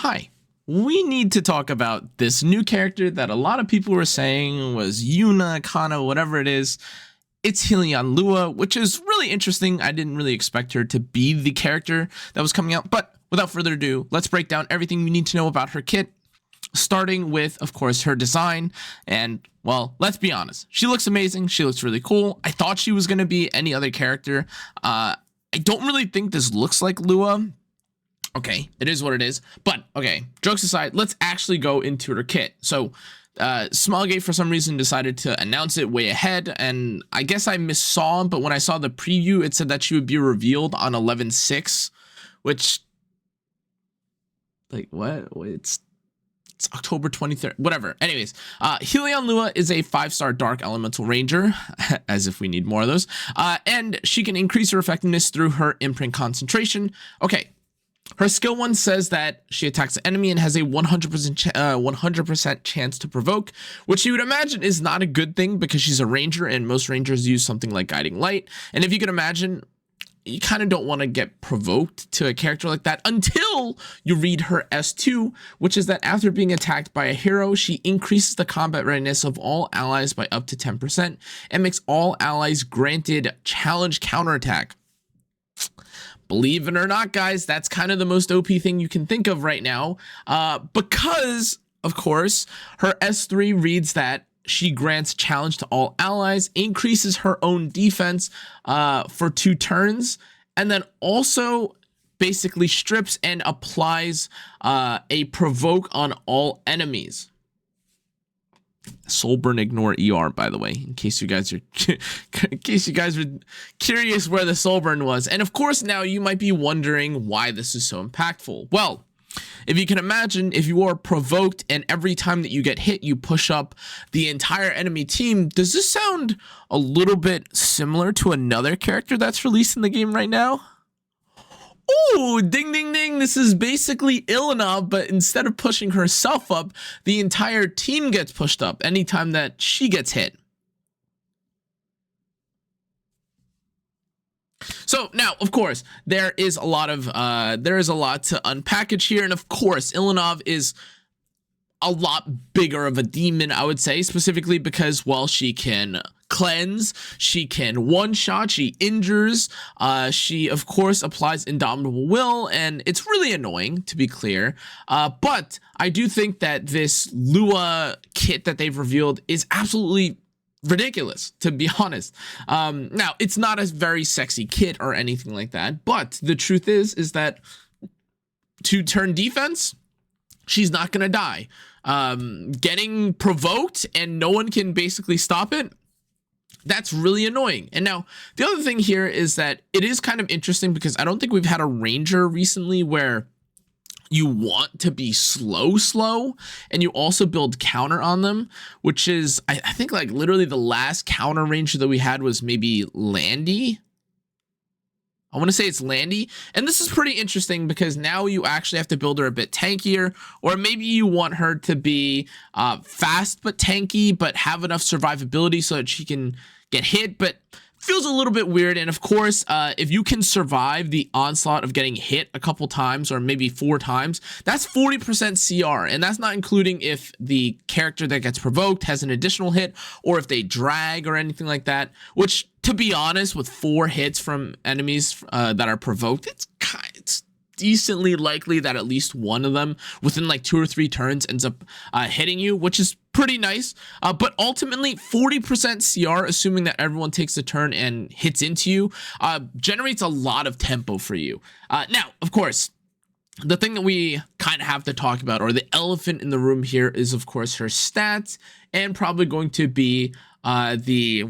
Hi, we need to talk about this new character that a lot of people were saying was Yuna, cannaaaa, whatever it is. It's Hylian Lua, which is really interesting. I didn't really expect her to be the character that was coming out, but without further ado, let's break down everything we need to know about her kit, starting with, of course, her design. And, well, let's be honest. She looks amazing. She looks really cool. I thought she was going to be any other character. I don't really think this looks like Lua. Okay, it is what it is. But, okay, jokes aside, let's actually go into her kit. So, Smilegate for some reason decided to announce it way ahead, and I guess I missaw, but when I saw the preview, it said that she would be revealed on 11/6, which, like, what? It's October 23rd, whatever. Anyways, Hylian Lua is a 5-star Dark Elemental Ranger, as if we need more of those, and she can increase her effectiveness through her imprint concentration. Okay. Her skill 1 says that she attacks the enemy and has a 100% chance to provoke, which you would imagine is not a good thing because she's a ranger and most rangers use something like Guiding Light. And if you can imagine, you kind of don't want to get provoked to a character like that until you read her S2, which is that after being attacked by a hero, she increases the combat readiness of all allies by up to 10% and makes all allies granted challenge counterattack. Believe it or not, guys, that's kind of the most OP thing you can think of right now, because, of course, her S3 reads that she grants challenge to all allies, increases her own defense for 2 turns, and then also basically strips and applies a provoke on all enemies. Soulburn ignore ER, by the way, in case you guys are curious where the Soulburn was. And of course, now you might be wondering why this is so impactful. Well, if you can imagine, if you are provoked and every time that you get hit, you push up the entire enemy team, does this sound a little bit similar to another character that's released in the game right now? Ooh, ding, ding, ding. This is basically Ilana, but instead of pushing herself up, the entire team gets pushed up anytime that she gets hit. So now, of course, there is a lot to unpackage here. And of course, Ilana is a lot bigger of a demon, I would say, specifically because, well, she can cleanse, she can one-shot, she injures, she of course applies Indomitable Will, and it's really annoying, to be clear, but I do think that this Lua kit that they've revealed is absolutely ridiculous, to be honest. Now, it's not a very sexy kit or anything like that, but the truth is that 2-turn defense, she's not gonna die. Getting provoked and no one can basically stop it, that's really annoying. And now the other thing here is that it is kind of interesting because I don't think we've had a ranger recently where you want to be slow and you also build counter on them, which is I think like literally the last counter ranger that we had was maybe Landy. I want to say it's Landy, and this is pretty interesting because now you actually have to build her a bit tankier, or maybe you want her to be fast but tanky, but have enough survivability so that she can get hit, but feels a little bit weird. And of course, if you can survive the onslaught of getting hit a couple times or maybe 4 times, that's 40% CR, and that's not including if the character that gets provoked has an additional hit or if they drag or anything like that, which, to be honest, with 4 hits from enemies that are provoked, it's decently likely that at least one of them within like 2 or 3 turns ends up hitting you, which is pretty nice. But ultimately, 40% CR, assuming that everyone takes a turn and hits into you, generates a lot of tempo for you. Now, of course, the thing that we kind of have to talk about, or the elephant in the room here, is of course her stats, and probably going to be the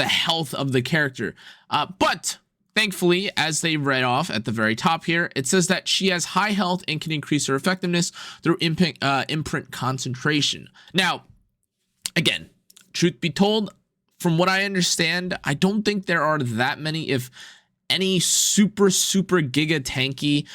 health of the character. But thankfully, as they read off at the very top here, it says that she has high health and can increase her effectiveness through imprint concentration. Now, again, truth be told, from what I understand, I don't think there are that many, if any, super giga tanky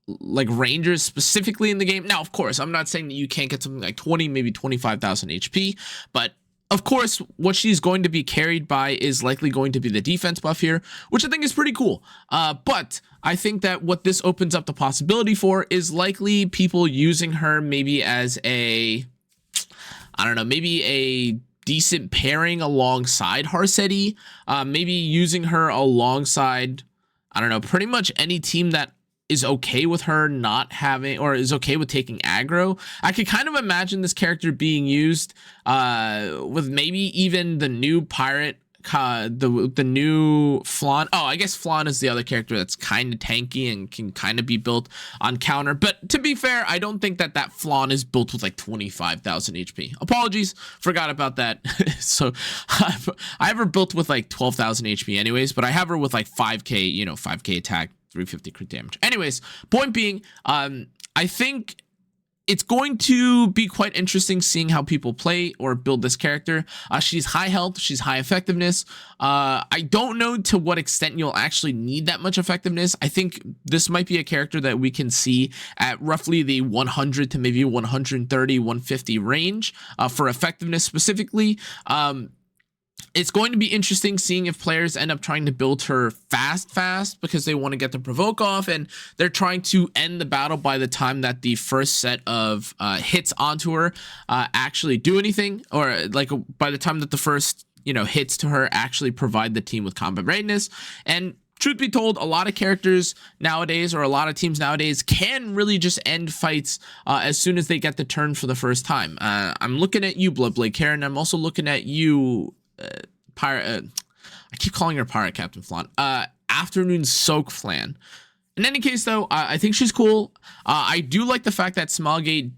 like rangers specifically in the game. Now, of course, I'm not saying that you can't get something like 20, maybe 25,000 HP, but Of course, what she's going to be carried by is likely going to be the defense buff here, which I think is pretty cool. But I think that what this opens up the possibility for is likely people using her maybe as a, I don't know, maybe a decent pairing alongside Harseti, maybe using her alongside, I don't know, pretty much any team that is okay with her not having, or is okay with taking aggro. I could kind of imagine this character being used with maybe even the new pirate, the new Flan. Oh, I guess Flan is the other character that's kind of tanky and can kind of be built on counter. But to be fair, I don't think that that Flan is built with like 25,000 HP. Apologies, forgot about that. So I have her built with like 12,000 HP anyways, but I have her with like 5k, you know, 5k attack, 350 crit damage. Anyways, point being, I think it's going to be quite interesting seeing how people play or build this character. She's high health, she's high effectiveness. I don't know to what extent you'll actually need that much effectiveness. I think this might be a character that we can see at roughly the 100 to maybe 130, 150 range for effectiveness specifically. It's going to be interesting seeing if players end up trying to build her fast because they want to get the provoke off, and they're trying to end the battle by the time that the first set of hits onto her actually do anything, or like by the time that the first, you know, hits to her actually provide the team with combat readiness. And truth be told, a lot of characters nowadays, or a lot of teams nowadays, can really just end fights as soon as they get the turn for the first time. I'm looking at you, Bloodblade Karen. I'm also looking at you, Pirate. I keep calling her Pirate Captain Flan. Afternoon Soak Flan. In any case, though, I think she's cool. I do like the fact that Smilegate,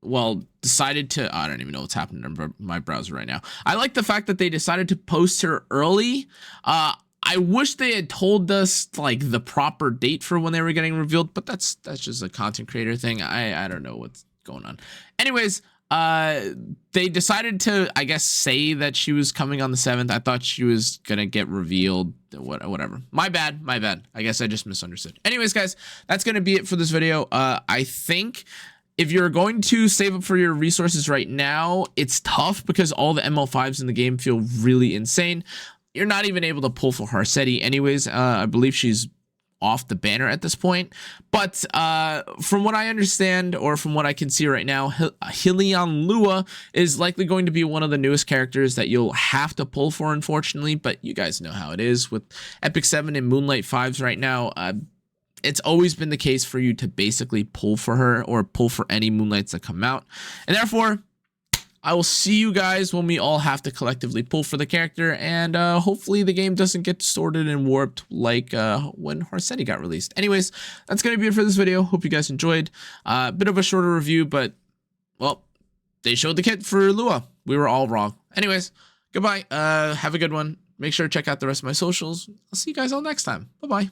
well, decided to, I don't even know what's happening in my browser right now. I like the fact that they decided to post her early. I wish they had told us like the proper date for when they were getting revealed, but that's just a content creator thing. I don't know what's going on. Anyways, they decided to, I guess, say that she was coming on the 7th. I thought she was gonna get revealed. Whatever. My bad. I guess I just misunderstood. Anyways, guys, that's gonna be it for this video. I think if you're going to save up for your resources right now, it's tough because all the ML5s in the game feel really insane. You're not even able to pull for Harseti anyways. I believe she's off the banner at this point, but from what I understand, or from what I can see right now, Hylian Lua is likely going to be one of the newest characters that you'll have to pull for, unfortunately. But you guys know how it is with epicseven and Moonlight 5s right now. It's always been the case for you to basically pull for her, or pull for any Moonlights that come out, and therefore I will see you guys when we all have to collectively pull for the character, and hopefully the game doesn't get distorted and warped like when Harseti got released. Anyways, that's going to be it for this video. Hope you guys enjoyed. A bit of a shorter review, but, well, they showed the kit for Lua. We were all wrong. Anyways, goodbye. Have a good one. Make sure to check out the rest of my socials. I'll see you guys all next time. Bye-bye.